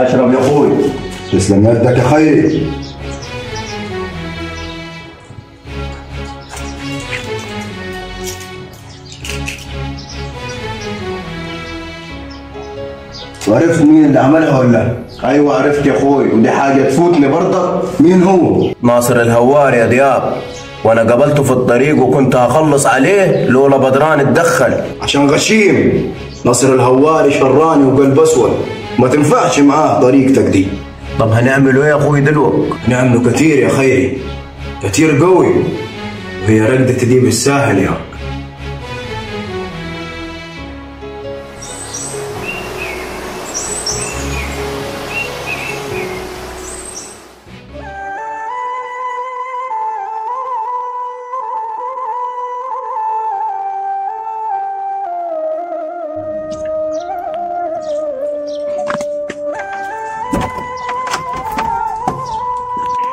اشرب يا اخوي. تسلم يدك يا خيري. وعرفت مين اللي عملها ولا؟ ايوه عرفت يا اخوي، ودي حاجه تفوتني برضك. مين هو؟ ناصر الهواري يا دياب، وانا قابلته في الطريق وكنت هخلص عليه لولا بدران اتدخل. عشان غشيم. ناصر الهواري شراني وقلب اسود، ما تنفعش معاه طريقتك دي. طب هنعمله ايه يا اخوي دلوقتي؟ نعمله كتير يا خيري، كتير قوي، وهي رقدة دي بالساهل ياك.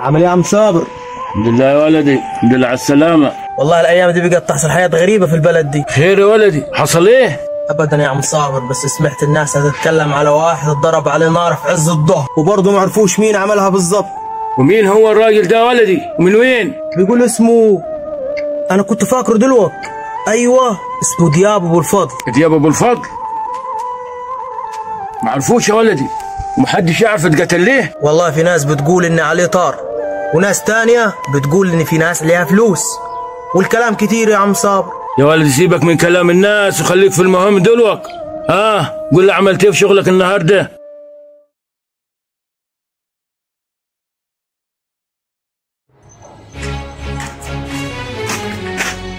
عامل ايه يا عم صابر؟ الحمد لله يا ولدي، الحمد لله على السلامة. والله الأيام دي بقت تحصل حياة غريبة في البلد دي. خير يا ولدي، حصل ايه؟ أبدا يا عم صابر، بس سمعت الناس هتتكلم على واحد اتضرب عليه نار في عز الظهر، وبرضه ما عرفوش مين عملها بالظبط. ومين هو الراجل ده يا ولدي؟ ومن وين؟ بيقول اسمه، أنا كنت فاكره دلوقتي. أيوه اسمه دياب أبو الفضل. دياب أبو الفضل؟ ما عرفوش يا ولدي، ومحدش يعرف اتقتل ليه؟ والله في ناس بتقول إن عليه طار، وناس تانية بتقول إن في ناس ليها فلوس، والكلام كتير يا عم صابر. يا ولدي سيبك من كلام الناس وخليك في المهم دلوقتي. قول لي عملت ايه في شغلك النهارده؟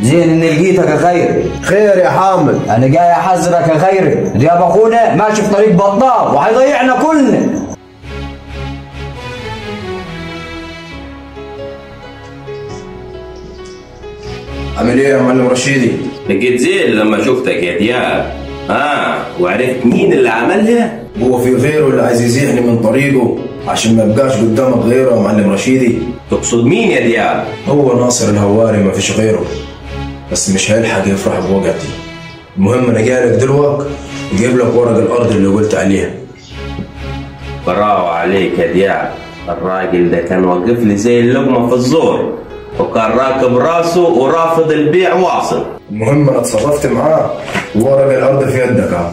زين اني لقيتك يا خير. خير يا حامد. انا جاي احذرك يا خير، دياب اخونا ماشي في طريق بطال وحيضيعنا كلنا. عامل ايه يا معلم رشيدي؟ لقيت زين لما شفتك يا دياب. وعرفت مين اللي عملها؟ هو في غيره اللي عايز يزيحني من طريقه عشان ما يبقاش قدامك غيره يا معلم رشيدي. تقصد مين يا دياب؟ هو ناصر الهواري، ما فيش غيره، بس مش هيلحق يفرح بوقعتي. المهم انا جاي لك دلوقتي وجايب لك ورق الارض اللي قلت عليها. برافو عليك يا دياب، الراجل ده كان واقف لي زي اللقمه في الزور، وكان راكب راسه ورافض البيع واصل. المهم انا اتصرفت معاه وورق الارض في يدك اهو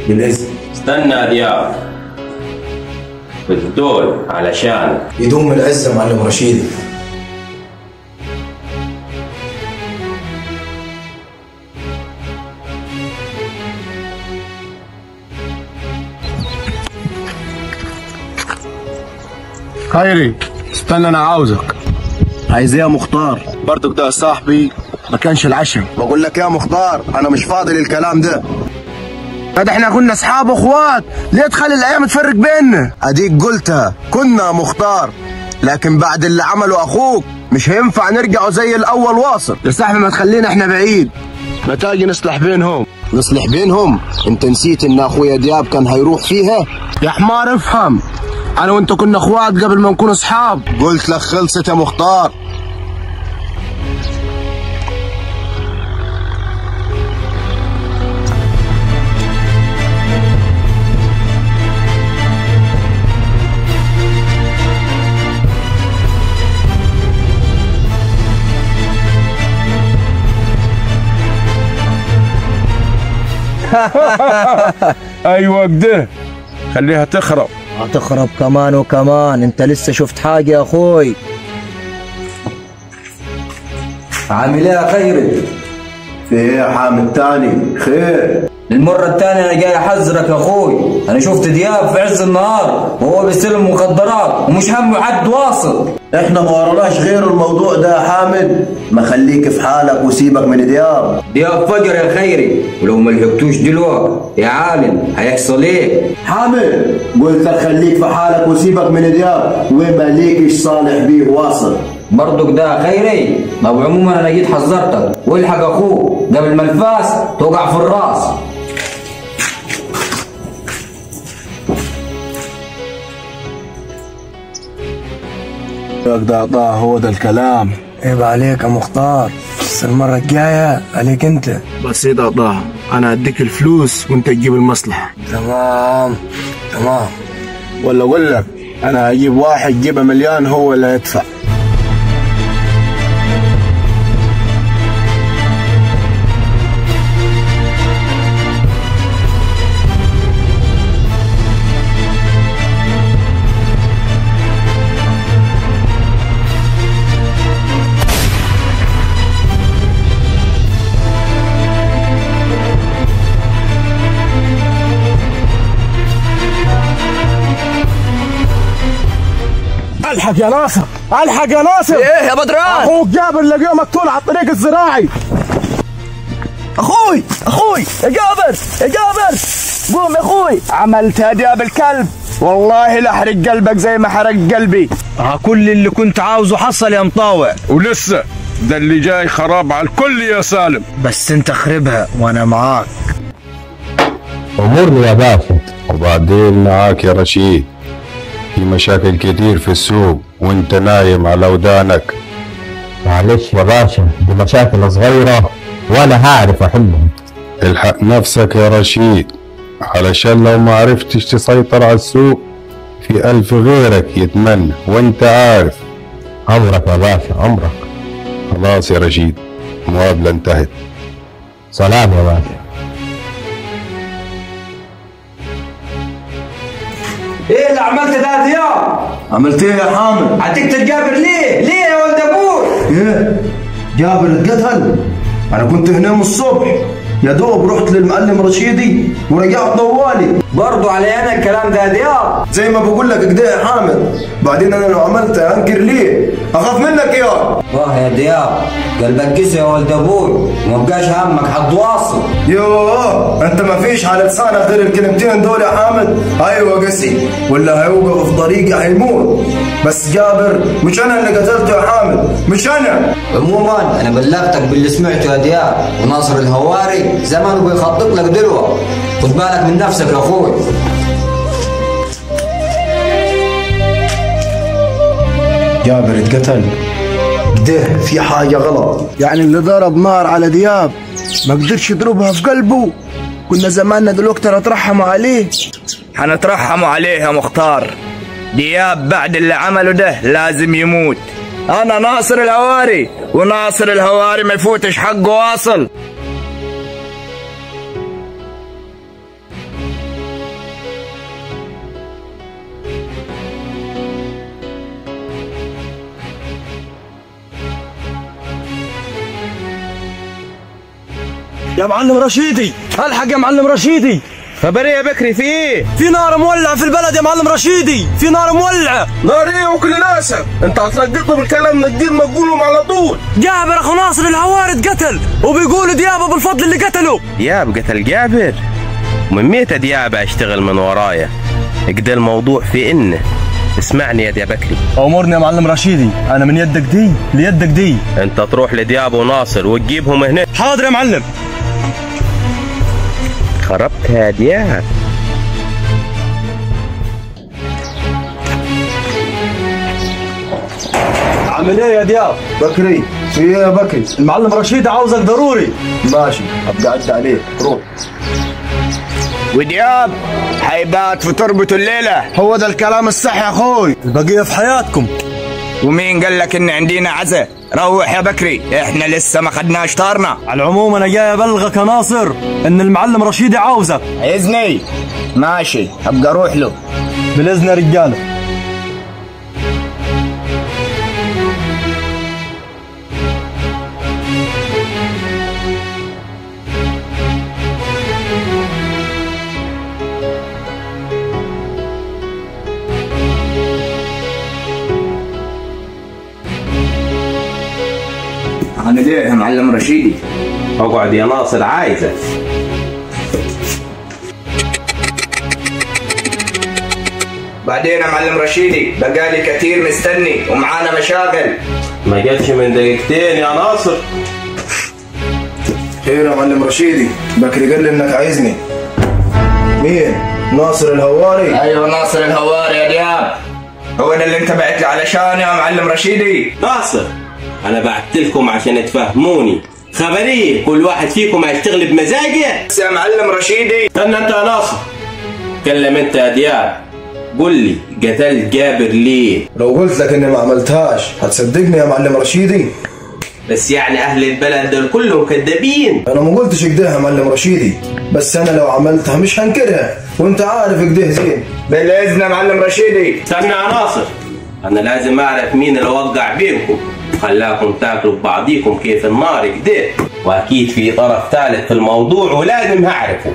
بالاذن. استنى يا دياب، بالدول علشان يدوم العزه معلم رشيدي. خيري استنى، انا عاوزك. عايز ايه يا مختار؟ برضك ده صاحبي ما كانش العشاء. بقول لك يا مختار انا مش فاضي للكلام ده. ده احنا كنا اصحاب واخوات، ليه تخلي الايام تفرق بيننا؟ اديك قلتها، كنا مختار، لكن بعد اللي عمله اخوك مش هينفع نرجعوا زي الاول واصل. يا صاحبي ما تخلينا احنا بعيد، ما تاجي نصلح بينهم. نصلح بينهم؟ انت نسيت ان اخويا دياب كان هيروح فيها؟ يا حمار افهم، انا وانت كنا اخوات قبل ما نكون اصحاب. قلت لك خلصت يا مختار. ايوه كده، خليها تخرب. هتخرب كمان وكمان، انت لسه شفت حاجة يا اخوي؟ عامل ايه يا خيري؟ في ايه يا حامد تاني؟ خير. المرة الثانية أنا جاي أحذرك يا أخوي، أنا شفت دياب في عز النهار وهو بيستلم مخدرات ومش همه حد واصل. احنا ما وراناش غير الموضوع ده يا حامد، ما خليك في حالك وسيبك من دياب. دياب فجر يا خيري، ولو ما لحقتوش دلوقتي يا عالم هيحصل ايه؟ حامد قلت لك خليك في حالك وسيبك من دياب، وما ليكش صالح بيه واصل. برضك ده خيري، طب عموما أنا جيت حذرتك، والحق أخوه قبل ما الفاس توقع في الراس. ده هو ده الكلام. عيب عليك يا مختار، بس المرة الجاية عليك انت. بس ايه ده انا هديك الفلوس وانت تجيب المصلحة. تمام. ولا اقول لك انا هجيب واحد جيبه مليان هو اللي يدفع؟ الحق يا ناصر، الحق يا ناصر. ايه يا بدران؟ اخوك جابر لقيه مقتول على الطريق الزراعي. اخوي يا جابر قوم يا اخوي. عملت هديه بالكلب، والله لا احرق قلبك زي ما حرق قلبي. كل اللي كنت عاوزه حصل يا مطاوع، ولسه ده اللي جاي خراب على الكل يا سالم. بس انت خربها وانا معاك. امورني يا باشا. وبعدين معاك يا رشيد، في مشاكل كتير في السوق وانت نايم على ودانك. معلش يا باشا، دي مشاكل صغيرة وانا هعرف احلهم. الحق نفسك يا رشيد، علشان لو ما عرفتش تسيطر على السوق في 1000 غيرك يتمنى وانت عارف. امرك يا باشا امرك. خلاص يا رشيد، المقابلة انتهت. سلام يا باشا. ايه اللي عملت ده يا ضياء؟ عملت ايه يا حامد؟ هتقتل جابر ليه؟ ليه يا ولد ابوي؟ ايه؟ جابر اتقتل؟ انا كنت هنا من الصبح، يا دوب رحت للمعلم رشيدي ورجعت طوالي. برضو علي انا الكلام ده يا ضياء؟ زي ما بقول لك كده يا حامد، بعدين انا لو عملت انكر ليه؟ اخاف منك يا واه يا ضياء، قلبك قسي يا ولد ابوي، ومبقاش همك هتواصل. يوه انت ما فيش على لسانك غير الكلمتين دول يا حامد. ايوه قسي، ولا هيوقف في طريقي هيموت. بس جابر مش انا اللي قتلته يا حامد، مش انا. عموما انا بلغتك باللي سمعته يا ضياء، وناصر الهواري زمانه بيخطط لك دلوقتي. خد بالك من نفسك يا اخوي. جابر اتقتل؟ ده في حاجة غلط. يعني اللي ضرب نار على دياب ما قدرش يضربها في قلبه؟ كنا زماننا دلوقتي نترحموا عليه. هنترحموا عليه يا مختار. دياب بعد اللي عمله ده لازم يموت. انا ناصر الهواري، وناصر الهواري ما يفوتش حقه واصل. يا معلم رشيدي، الحق يا معلم رشيدي. خبر ايه يا بكري؟ في ايه؟ في نار مولعة في البلد يا معلم رشيدي، في نار مولعة. نار ايه وكل ناسك؟ انت هتنقطهم الكلام من الدين ما تقولهم على طول. جابر اخو ناصر الهواري اتقتل، وبيقولوا دياب ابو الفضل اللي قتله. دياب قتل جابر؟ ومن ميتة دياب اشتغل من ورايا. اقدر الموضوع في انه اسمعني يا بكري. امرني يا معلم رشيدي، انا من يدك دي ليدك دي. انت تروح لدياب وناصر وتجيبهم هنا. حاضر يا معلم. خربت يا دياب. عامل ايه يا دياب؟ بكري، في ايه يا بكري؟ المعلم رشيد عاوزك ضروري. ماشي، ابقى اعدي عليك، روح. ودياب حيبات في تربة الليلة. هو ده الكلام الصح يا اخوي، البقية في حياتكم. ومين قال لك ان عندنا عزا؟ روح يا بكري، احنا لسه ما خدناش طارنا. على العموم انا جاي ابلغك يا ناصر ان المعلم رشيدي عاوزك. عايزني؟ ماشي، ابقى اروح له. بالاذن يا رجاله. عامل ايه يا معلم رشيدي؟ اقعد يا ناصر عايزك. بعدين يا معلم رشيدي، بقالي كتير مستني ومعانا مشاغل. ما جاتش من دقيقتين يا ناصر. خير يا معلم رشيدي، بكري قال لي انك عايزني. مين؟ ناصر الهواري؟ ايوه ناصر الهواري يا دياب. هو ده اللي انت بعت لي علشانه يا معلم رشيدي؟ ناصر انا بعت لكم عشان تفهموني. خبريه كل واحد فيكم هيشتغل بمزاجه. يا معلم رشيدي. استنى انت يا ناصر. تكلم انت يا دياب. قل لي قتلت جابر ليه؟ لو قلت لك اني ما عملتهاش هتصدقني يا معلم رشيدي؟ بس يعني اهل البلد دول كلهم كذابين. انا ما قلتش كده يا معلم رشيدي، بس انا لو عملتها مش هنكرها وانت عارف كده زين. بالاذن يا معلم رشيدي. استنى يا ناصر، انا لازم اعرف مين اللي وقع بينكم وخلاكم تاكلوا ببعضيكم كيف النار كده، واكيد في طرف ثالث في الموضوع ولازم هعرفه.